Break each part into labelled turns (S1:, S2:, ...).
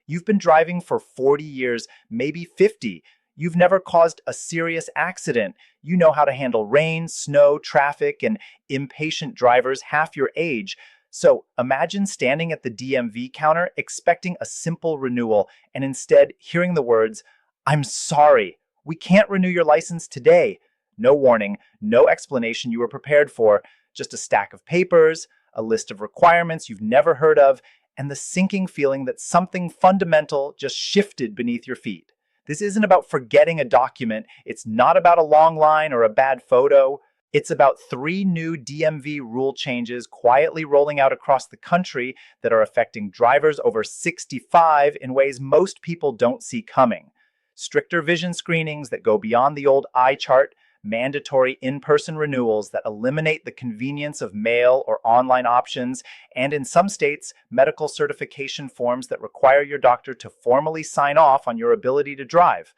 S1: You've been driving for 40 years, maybe 50. You've never caused a serious accident. You know how to handle rain, snow, traffic, and impatient drivers half your age. So imagine standing at the DMV counter expecting a simple renewal and instead hearing the words, "I'm sorry, we can't renew your license today." No warning, no explanation you were prepared for, just a stack of papers, a list of requirements you've never heard of, and the sinking feeling that something fundamental just shifted beneath your feet. This isn't about forgetting a document, it's not about a long line or a bad photo. It's about three new DMV rule changes quietly rolling out across the country that are affecting drivers over 65 in ways most people don't see coming. Stricter vision screenings that go beyond the old eye chart, mandatory in-person renewals that eliminate the convenience of mail or online options, and in some states, medical certification forms that require your doctor to formally sign off on your ability to drive.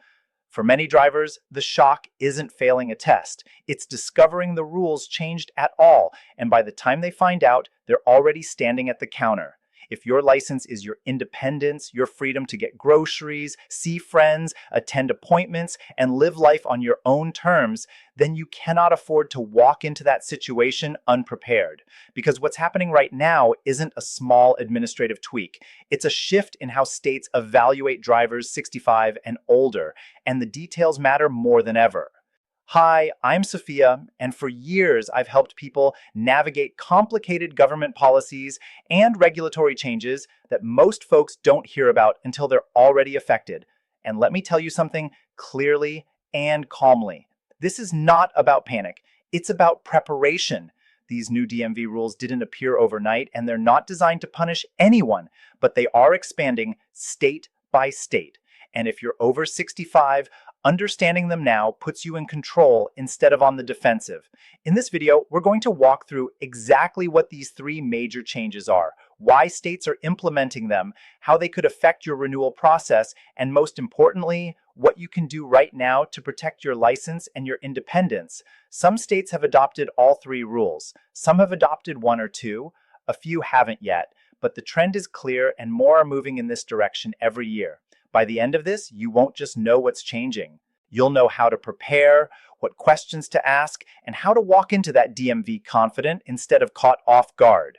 S1: For many drivers, the shock isn't failing a test. It's discovering the rules changed at all, and by the time they find out, they're already standing at the counter. If your license is your independence, your freedom to get groceries, see friends, attend appointments, and live life on your own terms, then you cannot afford to walk into that situation unprepared. Because what's happening right now isn't a small administrative tweak. It's a shift in how states evaluate drivers 65 and older, and the details matter more than ever. Hi, I'm Sophia, and for years I've helped people navigate complicated government policies and regulatory changes that most folks don't hear about until they're already affected. And let me tell you something clearly and calmly. This is not about panic, it's about preparation. These new DMV rules didn't appear overnight, and they're not designed to punish anyone, but they are expanding state by state. And if you're over 65, understanding them now puts you in control instead of on the defensive. In this video, we're going to walk through exactly what these three major changes are, why states are implementing them, how they could affect your renewal process, and most importantly, what you can do right now to protect your license and your independence. Some states have adopted all three rules. Some have adopted one or two. A few haven't yet, but the trend is clear and more are moving in this direction every year. By the end of this, you won't just know what's changing. You'll know how to prepare, what questions to ask, and how to walk into that DMV confident instead of caught off guard.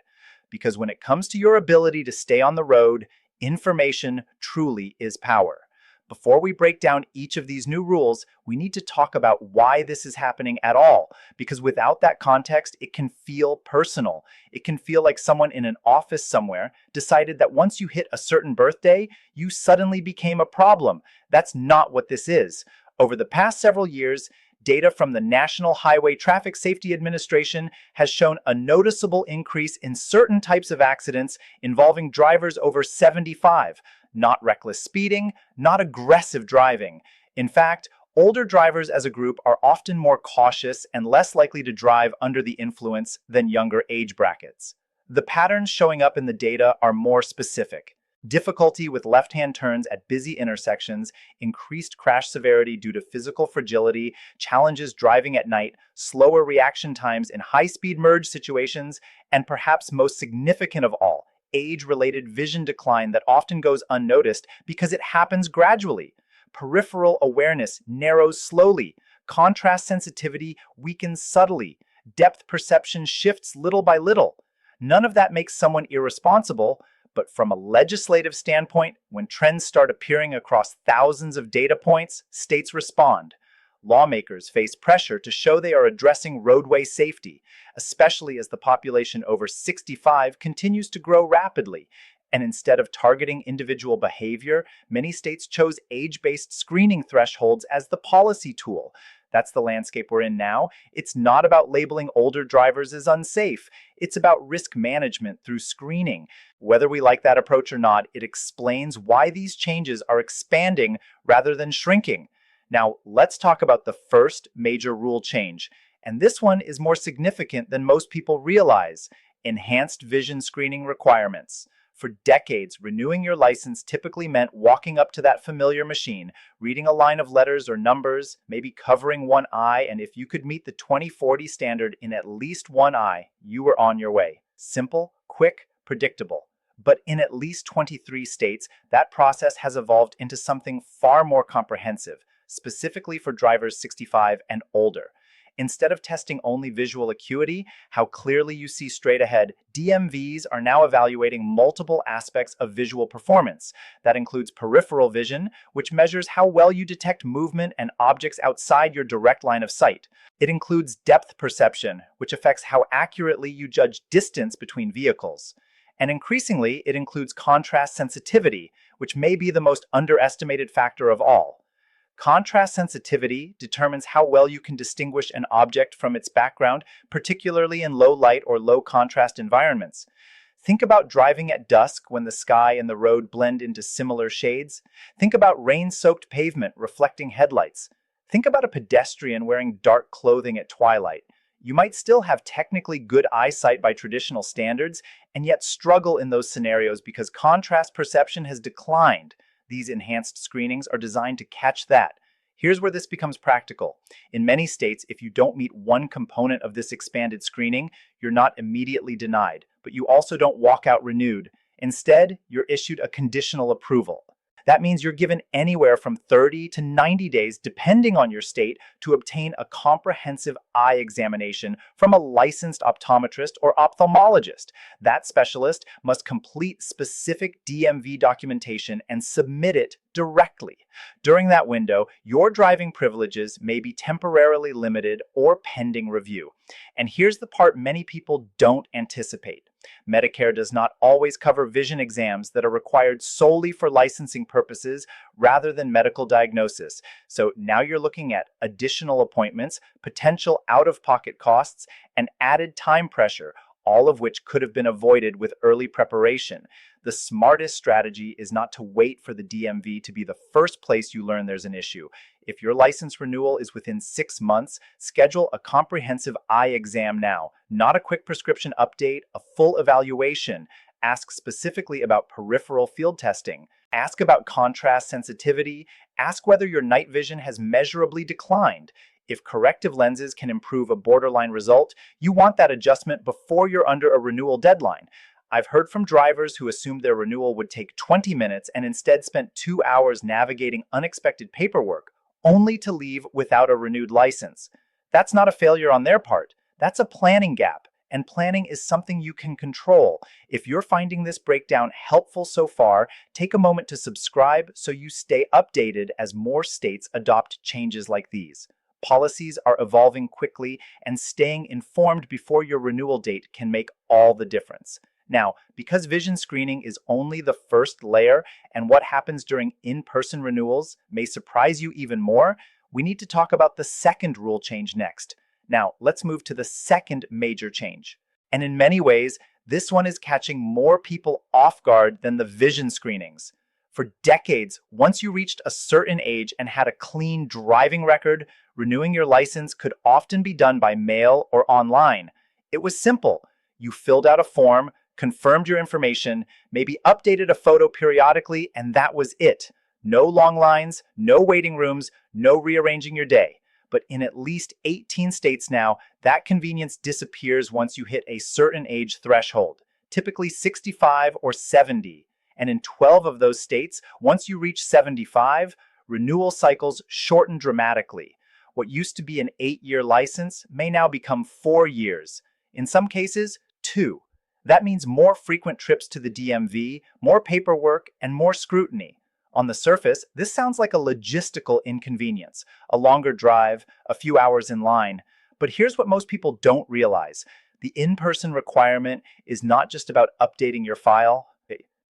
S1: Because when it comes to your ability to stay on the road, information truly is power. Before we break down each of these new rules, we need to talk about why this is happening at all, because without that context, it can feel personal. It can feel like someone in an office somewhere decided that once you hit a certain birthday, you suddenly became a problem. That's not what this is. Over the past several years, data from the National Highway Traffic Safety Administration has shown a noticeable increase in certain types of accidents involving drivers over 75. Not reckless speeding, not aggressive driving. In fact, older drivers as a group are often more cautious and less likely to drive under the influence than younger age brackets. The patterns showing up in the data are more specific. Difficulty with left-hand turns at busy intersections, increased crash severity due to physical fragility, challenges driving at night, slower reaction times in high-speed merge situations, and perhaps most significant of all, age-related vision decline that often goes unnoticed because it happens gradually. Peripheral awareness narrows slowly. Contrast sensitivity weakens subtly. Depth perception shifts little by little. None of that makes someone irresponsible, but from a legislative standpoint, when trends start appearing across thousands of data points, states respond. Lawmakers face pressure to show they are addressing roadway safety, especially as the population over 65 continues to grow rapidly. And instead of targeting individual behavior, many states chose age-based screening thresholds as the policy tool. That's the landscape we're in now. It's not about labeling older drivers as unsafe. It's about risk management through screening. Whether we like that approach or not, it explains why these changes are expanding rather than shrinking. Now, let's talk about the first major rule change. And this one is more significant than most people realize: enhanced vision screening requirements. For decades, renewing your license typically meant walking up to that familiar machine, reading a line of letters or numbers, maybe covering one eye, and if you could meet the 20/40 standard in at least one eye, you were on your way. Simple, quick, predictable. But in at least 23 states, that process has evolved into something far more comprehensive, specifically for drivers 65 and older. Instead of testing only visual acuity, how clearly you see straight ahead, DMVs are now evaluating multiple aspects of visual performance. That includes peripheral vision, which measures how well you detect movement and objects outside your direct line of sight. It includes depth perception, which affects how accurately you judge distance between vehicles. And increasingly, it includes contrast sensitivity, which may be the most underestimated factor of all. Contrast sensitivity determines how well you can distinguish an object from its background, particularly in low light or low contrast environments. Think about driving at dusk when the sky and the road blend into similar shades. Think about rain-soaked pavement reflecting headlights. Think about a pedestrian wearing dark clothing at twilight. You might still have technically good eyesight by traditional standards, and yet struggle in those scenarios because contrast perception has declined. These enhanced screenings are designed to catch that. Here's where this becomes practical. In many states, if you don't meet one component of this expanded screening, you're not immediately denied, but you also don't walk out renewed. Instead, you're issued a conditional approval. That means you're given anywhere from 30 to 90 days, depending on your state, to obtain a comprehensive eye examination from a licensed optometrist or ophthalmologist. That specialist must complete specific DMV documentation and submit it directly. During that window, your driving privileges may be temporarily limited or pending review. And here's the part many people don't anticipate. Medicare does not always cover vision exams that are required solely for licensing purposes rather than medical diagnosis. So now you're looking at additional appointments, potential out-of-pocket costs, and added time pressure, all of which could have been avoided with early preparation. The smartest strategy is not to wait for the DMV to be the first place you learn there's an issue. If your license renewal is within 6 months, schedule a comprehensive eye exam now, not a quick prescription update, a full evaluation. Ask specifically about peripheral field testing. Ask about contrast sensitivity. Ask whether your night vision has measurably declined. If corrective lenses can improve a borderline result, you want that adjustment before you're under a renewal deadline. I've heard from drivers who assumed their renewal would take 20 minutes and instead spent 2 hours navigating unexpected paperwork, only to leave without a renewed license. That's not a failure on their part. That's a planning gap, and planning is something you can control. If you're finding this breakdown helpful so far, take a moment to subscribe so you stay updated as more states adopt changes like these. Policies are evolving quickly, and staying informed before your renewal date can make all the difference. Now, because vision screening is only the first layer, and what happens during in-person renewals may surprise you even more, we need to talk about the second rule change next. Now, let's move to the second major change. And in many ways, this one is catching more people off guard than the vision screenings. For decades, once you reached a certain age and had a clean driving record, renewing your license could often be done by mail or online. It was simple. You filled out a form, confirmed your information, maybe updated a photo periodically, and that was it. No long lines, no waiting rooms, no rearranging your day. But in at least 18 states now, that convenience disappears once you hit a certain age threshold, typically 65 or 70. And in 12 of those states, once you reach 75, renewal cycles shorten dramatically. What used to be an 8-year license may now become 4 years. In some cases, 2. That means more frequent trips to the DMV, more paperwork, and more scrutiny. On the surface, this sounds like a logistical inconvenience, a longer drive, a few hours in line. But here's what most people don't realize. The in-person requirement is not just about updating your file.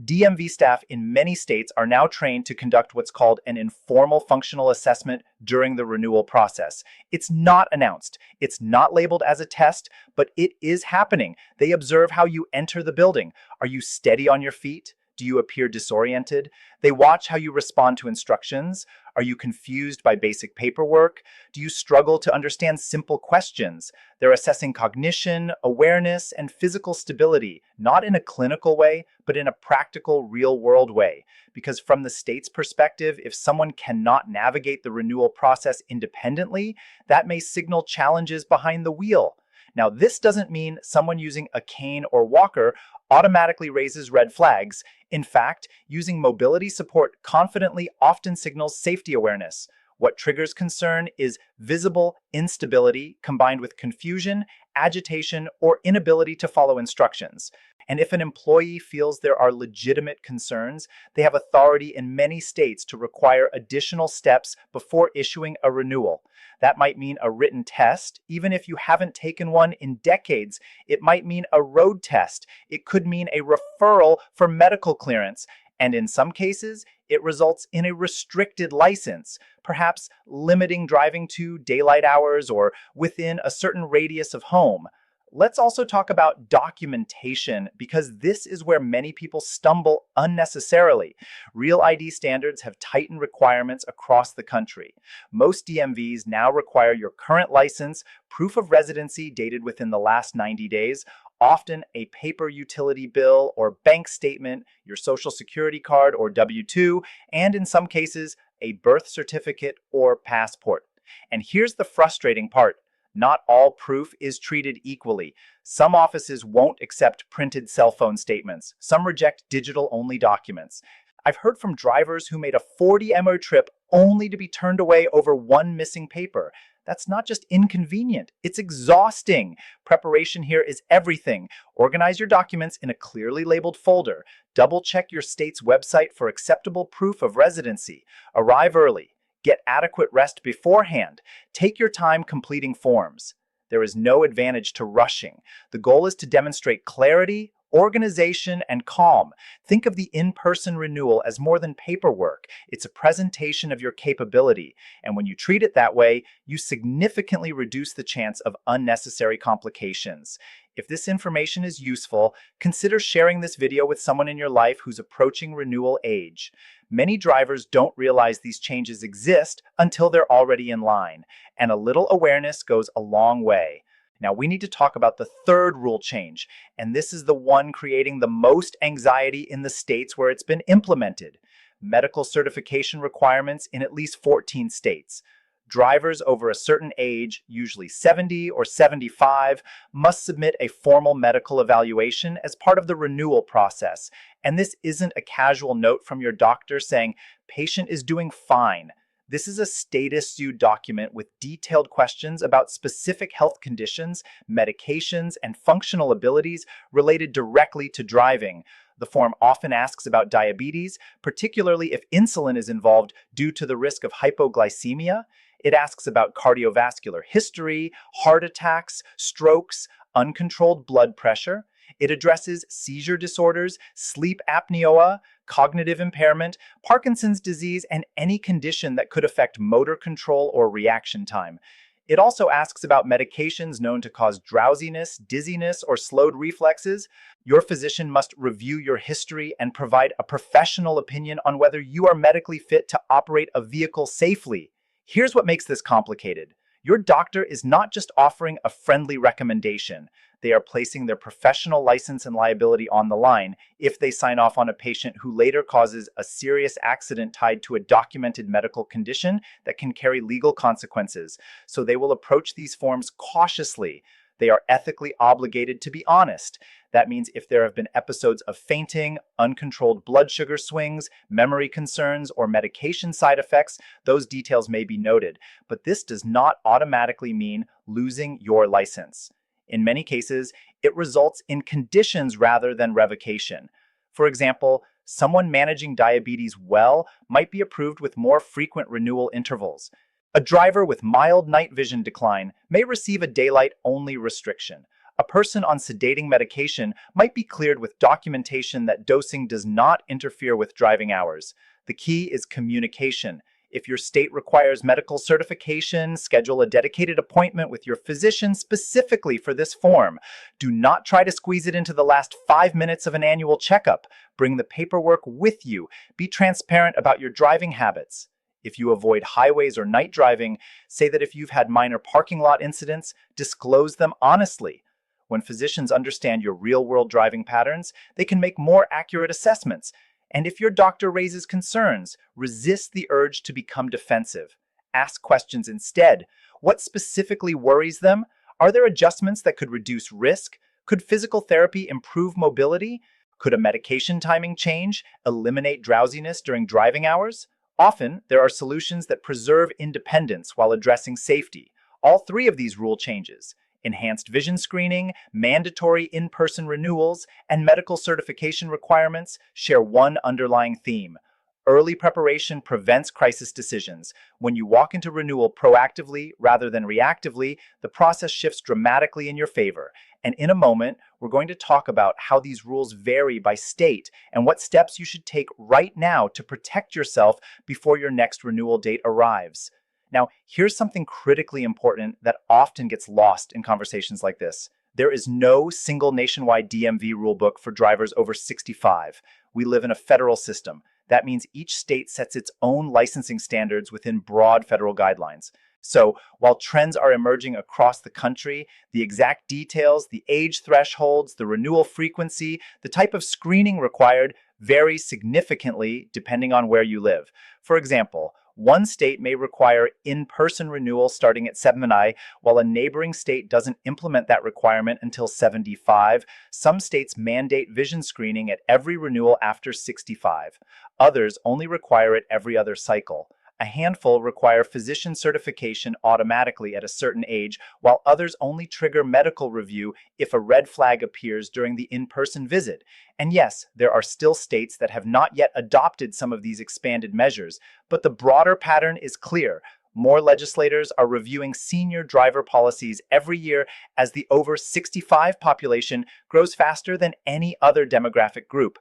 S1: DMV staff in many states are now trained to conduct what's called an informal functional assessment during the renewal process. It's not announced. It's not labeled as a test, but it is happening. They observe how you enter the building. Are you steady on your feet? Do you appear disoriented? They watch how you respond to instructions. Are you confused by basic paperwork? Do you struggle to understand simple questions? They're assessing cognition, awareness, and physical stability, not in a clinical way, but in a practical, real-world way. Because from the state's perspective, if someone cannot navigate the renewal process independently, that may signal challenges behind the wheel. Now, this doesn't mean someone using a cane or walker automatically raises red flags. In fact, using mobility support confidently often signals safety awareness. What triggers concern is visible instability combined with confusion, agitation, or inability to follow instructions. And if an employee feels there are legitimate concerns, they have authority in many states to require additional steps before issuing a renewal. That might mean a written test, even if you haven't taken one in decades. It might mean a road test. It could mean a referral for medical clearance. And in some cases, it results in a restricted license, perhaps limiting driving to daylight hours or within a certain radius of home. Let's also talk about documentation, because this is where many people stumble unnecessarily. Real ID standards have tightened requirements across the country. Most DMVs now require your current license, proof of residency dated within the last 90 days, often a paper utility bill or bank statement, your social security card or W-2, and in some cases, a birth certificate or passport. And here's the frustrating part. Not all proof is treated equally. Some offices won't accept printed cell phone statements. Some reject digital-only documents. I've heard from drivers who made a 40 MO trip only to be turned away over one missing paper. That's not just inconvenient, it's exhausting. Preparation here is everything. Organize your documents in a clearly labeled folder. Double-check your state's website for acceptable proof of residency. Arrive early. Get adequate rest beforehand. Take your time completing forms. There is no advantage to rushing. The goal is to demonstrate clarity, organization, and calm. Think of the in-person renewal as more than paperwork. It's a presentation of your capability. And when you treat it that way, you significantly reduce the chance of unnecessary complications. If this information is useful, consider sharing this video with someone in your life who's approaching renewal age. Many drivers don't realize these changes exist until they're already in line, and a little awareness goes a long way. Now, we need to talk about the third rule change, and this is the one creating the most anxiety in the states where it's been implemented. Medical certification requirements in at least 14 states. Drivers over a certain age, usually 70 or 75, must submit a formal medical evaluation as part of the renewal process. And this isn't a casual note from your doctor saying, "Patient is doing fine." This is a status due document with detailed questions about specific health conditions, medications, and functional abilities related directly to driving. The form often asks about diabetes, particularly if insulin is involved due to the risk of hypoglycemia. It asks about cardiovascular history, heart attacks, strokes, uncontrolled blood pressure. It addresses seizure disorders, sleep apnea, cognitive impairment, Parkinson's disease, and any condition that could affect motor control or reaction time. It also asks about medications known to cause drowsiness, dizziness, or slowed reflexes. Your physician must review your history and provide a professional opinion on whether you are medically fit to operate a vehicle safely. Here's what makes this complicated. Your doctor is not just offering a friendly recommendation. They are placing their professional license and liability on the line if they sign off on a patient who later causes a serious accident tied to a documented medical condition that can carry legal consequences. So they will approach these forms cautiously. They are ethically obligated to be honest. That means if there have been episodes of fainting, uncontrolled blood sugar swings, memory concerns, or medication side effects, those details may be noted. But this does not automatically mean losing your license. In many cases, it results in conditions rather than revocation. For example, someone managing diabetes well might be approved with more frequent renewal intervals. A driver with mild night vision decline may receive a daylight-only restriction. A person on sedating medication might be cleared with documentation that dosing does not interfere with driving hours. The key is communication. If your state requires medical certification, schedule a dedicated appointment with your physician specifically for this form. Do not try to squeeze it into the last 5 minutes of an annual checkup. Bring the paperwork with you. Be transparent about your driving habits. If you avoid highways or night driving, say that if you've had minor parking lot incidents, disclose them honestly. When physicians understand your real-world driving patterns, they can make more accurate assessments. And if your doctor raises concerns, resist the urge to become defensive. Ask questions instead. What specifically worries them? Are there adjustments that could reduce risk? Could physical therapy improve mobility? Could a medication timing change eliminate drowsiness during driving hours? Often, there are solutions that preserve independence while addressing safety. All three of these rule changes, enhanced vision screening, mandatory in-person renewals, and medical certification requirements, share one underlying theme. Early preparation prevents crisis decisions. When you walk into renewal proactively rather than reactively, the process shifts dramatically in your favor. And in a moment, we're going to talk about how these rules vary by state and what steps you should take right now to protect yourself before your next renewal date arrives. Now, here's something critically important that often gets lost in conversations like this. There is no single nationwide DMV rulebook for drivers over 65. We live in a federal system. That means each state sets its own licensing standards within broad federal guidelines. So, while trends are emerging across the country, the exact details, the age thresholds, the renewal frequency, the type of screening required vary significantly depending on where you live. For example, one state may require in-person renewal starting at 70, while a neighboring state doesn't implement that requirement until 75. Some states mandate vision screening at every renewal after 65. Others only require it every other cycle. A handful require physician certification automatically at a certain age, while others only trigger medical review if a red flag appears during the in-person visit. And yes, there are still states that have not yet adopted some of these expanded measures, but the broader pattern is clear. More legislators are reviewing senior driver policies every year as the over 65 population grows faster than any other demographic group.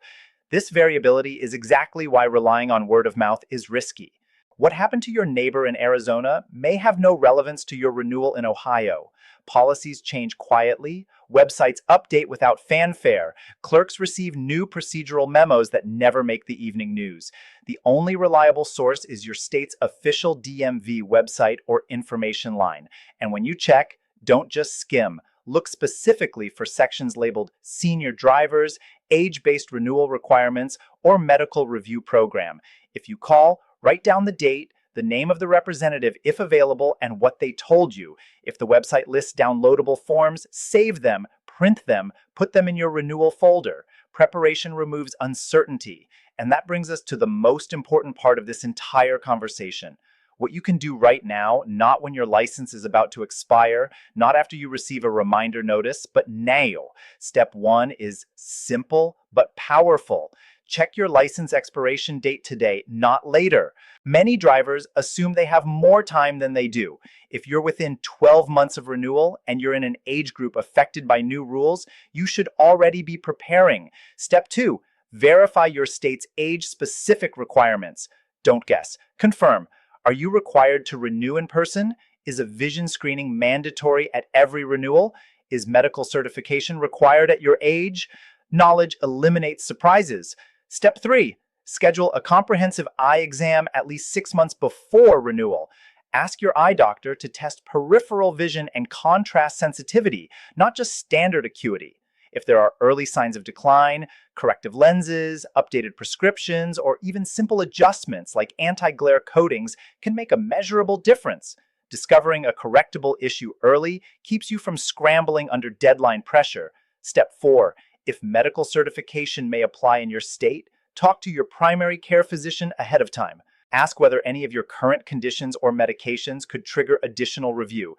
S1: This variability is exactly why relying on word of mouth is risky. What happened to your neighbor in Arizona may have no relevance to your renewal in Ohio. Policies change quietly, websites update without fanfare, clerks receive new procedural memos that never make the evening news. The only reliable source is your state's official DMV website or information line. And when you check, don't just skim. Look specifically for sections labeled Senior Drivers, Age-Based Renewal Requirements, or Medical Review Program. If you call, write down the date, the name of the representative if available, and what they told you. If the website lists downloadable forms, save them, print them, put them in your renewal folder. Preparation removes uncertainty. And that brings us to the most important part of this entire conversation. What you can do right now, not when your license is about to expire, not after you receive a reminder notice, but now. Step one is simple but powerful. Check your license expiration date today, not later. Many drivers assume they have more time than they do. If you're within 12 months of renewal and you're in an age group affected by new rules, you should already be preparing. Step two, verify your state's age-specific requirements. Don't guess. Confirm. Are you required to renew in person? Is a vision screening mandatory at every renewal? Is medical certification required at your age? Knowledge eliminates surprises. Step 3. Schedule a comprehensive eye exam at least 6 months before renewal. Ask your eye doctor to test peripheral vision and contrast sensitivity, not just standard acuity. If there are early signs of decline, corrective lenses, updated prescriptions, or even simple adjustments like anti-glare coatings can make a measurable difference. Discovering a correctable issue early keeps you from scrambling under deadline pressure. Step 4. If medical certification may apply in your state, talk to your primary care physician ahead of time. Ask whether any of your current conditions or medications could trigger additional review.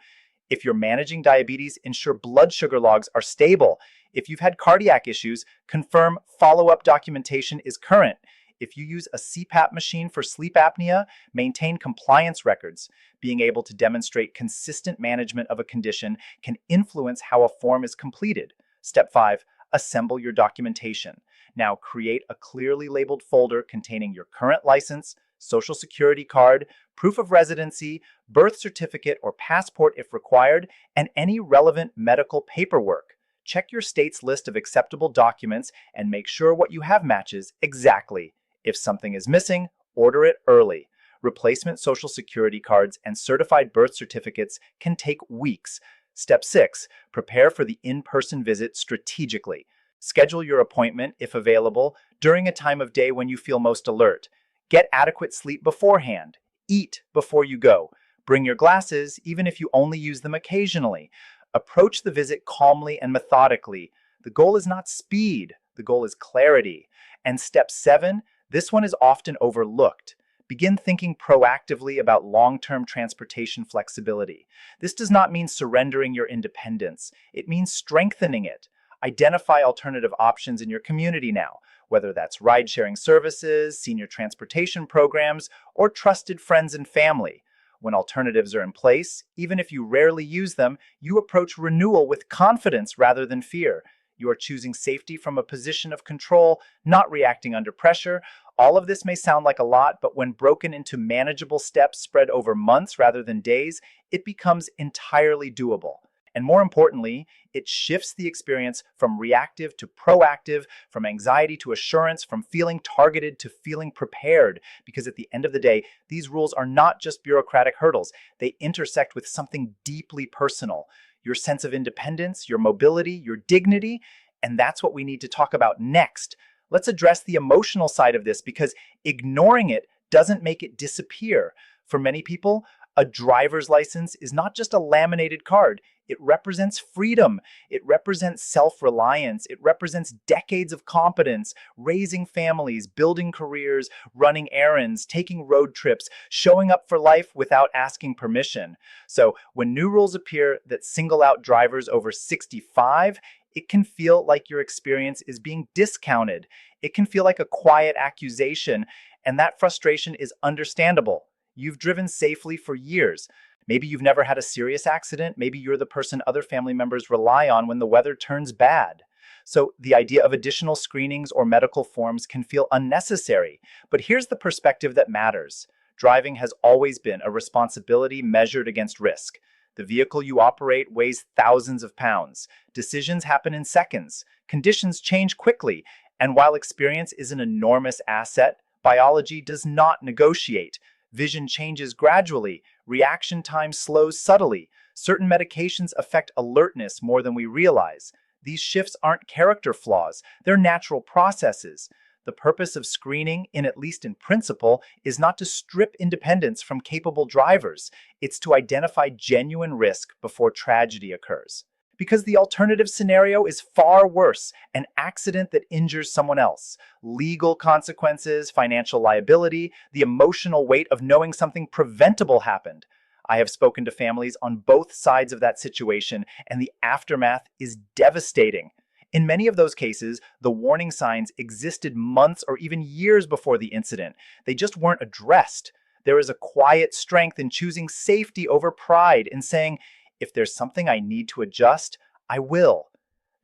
S1: If you're managing diabetes, ensure blood sugar logs are stable. If you've had cardiac issues, confirm follow-up documentation is current. If you use a CPAP machine for sleep apnea, maintain compliance records. Being able to demonstrate consistent management of a condition can influence how a form is completed. Step 5. Assemble your documentation. Now create a clearly labeled folder containing your current license, social security card, proof of residency, birth certificate or passport if required, and any relevant medical paperwork. Check your state's list of acceptable documents and make sure what you have matches exactly. If something is missing, order it early. Replacement social security cards and certified birth certificates can take weeks. Step 6. Prepare for the in-person visit strategically. Schedule your appointment, if available, during a time of day when you feel most alert. Get adequate sleep beforehand. Eat before you go. Bring your glasses, even if you only use them occasionally. Approach the visit calmly and methodically. The goal is not speed, the goal is clarity. And step 7, this one is often overlooked. Begin thinking proactively about long-term transportation flexibility. This does not mean surrendering your independence. It means strengthening it. Identify alternative options in your community now, whether that's ride-sharing services, senior transportation programs, or trusted friends and family. When alternatives are in place, even if you rarely use them, you approach renewal with confidence rather than fear. You are choosing safety from a position of control, not reacting under pressure. All of this may sound like a lot, but when broken into manageable steps spread over months rather than days, it becomes entirely doable. And more importantly, it shifts the experience from reactive to proactive, from anxiety to assurance, from feeling targeted to feeling prepared. Because at the end of the day, these rules are not just bureaucratic hurdles. They intersect with something deeply personal: your sense of independence, your mobility, your dignity. And that's what we need to talk about next. Let's address the emotional side of this, because ignoring it doesn't make it disappear. For many people, a driver's license is not just a laminated card. It represents freedom. It represents self-reliance. It represents decades of competence, raising families, building careers, running errands, taking road trips, showing up for life without asking permission. So when new rules appear that single out drivers over 65, it can feel like your experience is being discounted. It can feel like a quiet accusation, and that frustration is understandable. You've driven safely for years. Maybe you've never had a serious accident. Maybe you're the person other family members rely on when the weather turns bad. So the idea of additional screenings or medical forms can feel unnecessary. But here's the perspective that matters. Driving has always been a responsibility measured against risk. The vehicle you operate weighs thousands of pounds. Decisions happen in seconds. Conditions change quickly. And while experience is an enormous asset, biology does not negotiate. Vision changes gradually. Reaction time slows subtly. Certain medications affect alertness more than we realize. These shifts aren't character flaws, they're natural processes. The purpose of screening, at least in principle, is not to strip independence from capable drivers. It's to identify genuine risk before tragedy occurs. Because the alternative scenario is far worse: an accident that injures someone else, legal consequences, financial liability, the emotional weight of knowing something preventable happened. I have spoken to families on both sides of that situation, and the aftermath is devastating. In many of those cases, the warning signs existed months or even years before the incident. They just weren't addressed. There is a quiet strength in choosing safety over pride, in saying, if there's something I need to adjust, I will.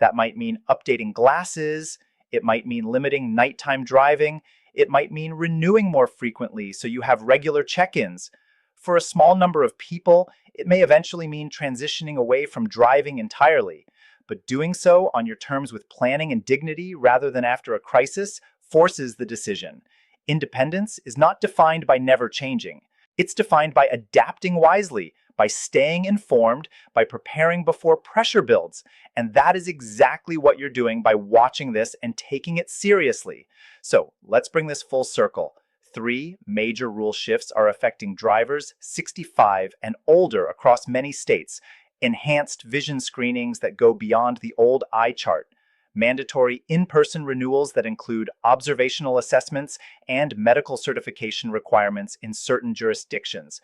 S1: That might mean updating glasses. It might mean limiting nighttime driving. It might mean renewing more frequently so you have regular check-ins. For a small number of people, it may eventually mean transitioning away from driving entirely. But doing so on your terms with planning and dignity rather than after a crisis forces the decision. Independence is not defined by never changing. It's defined by adapting wisely, by staying informed, by preparing before pressure builds. And that is exactly what you're doing by watching this and taking it seriously. So let's bring this full circle. 3 major rule shifts are affecting drivers 65 and older across many states. Enhanced vision screenings that go beyond the old eye chart. Mandatory in-person renewals that include observational assessments and medical certification requirements in certain jurisdictions.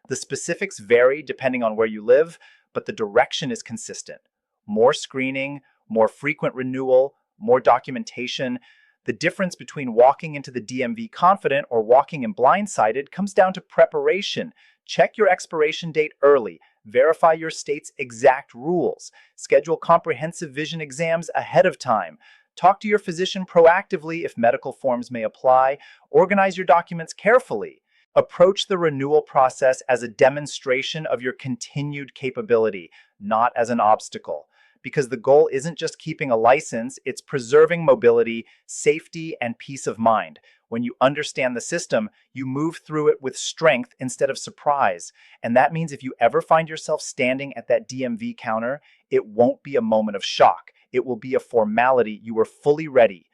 S1: The specifics vary depending on where you live, but the direction is consistent. More screening, more frequent renewal, more documentation. The difference between walking into the DMV confident or walking in blindsided comes down to preparation. Check your expiration date early. Verify your state's exact rules. Schedule comprehensive vision exams ahead of time. Talk to your physician proactively if medical forms may apply. Organize your documents carefully. Approach the renewal process as a demonstration of your continued capability, not as an obstacle. Because the goal isn't just keeping a license, it's preserving mobility, safety, and peace of mind. When you understand the system, you move through it with strength instead of surprise. And that means if you ever find yourself standing at that DMV counter, it won't be a moment of shock. It will be a formality. You were fully ready.